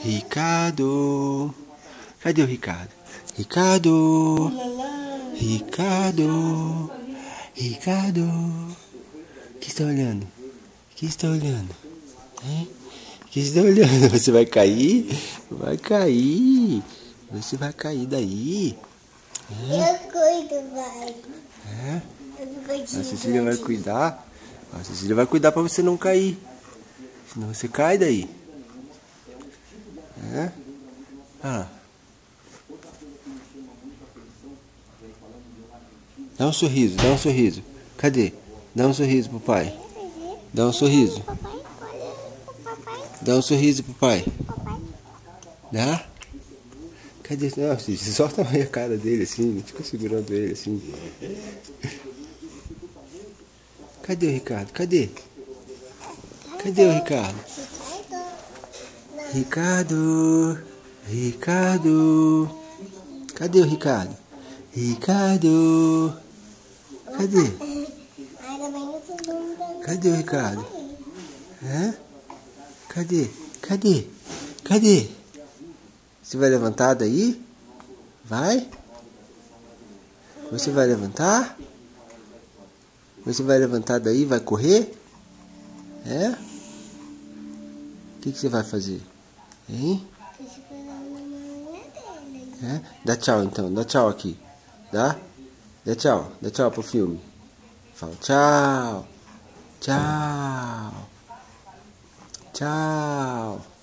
Ricardo. Cadê o Ricardo? Ricardo. Ricardo. Ricardo. Que está olhando? Que está olhando? Hein? Que está olhando? Você vai cair? Vai cair. Você vai cair daí. Eu cuido, vai. É? A Cecília vai cuidar. A Cecília vai cuidar pra você não cair. Senão você cai daí. É? Ah. Dá um sorriso, dá um sorriso. Cadê? Dá um sorriso pro pai. Dá um sorriso. Dá um sorriso pro pai. Dá? Cadê? Não, Cecília, solta a cara dele assim, não fica segurando ele assim. Cadê o Ricardo? Cadê? Cadê o Ricardo? Ricardo. Ricardo. Cadê o Ricardo? Ricardo. Cadê? Cadê o Ricardo? Hã? Cadê? Cadê? Cadê? Você vai levantar daí? Vai? Você vai levantar? Você vai levantar daí? Vai correr? É? O que você vai fazer? Hein? É? Dá tchau então, dá tchau aqui. Dá? Dá tchau pro filme. Fala tchau. Tchau. Tchau.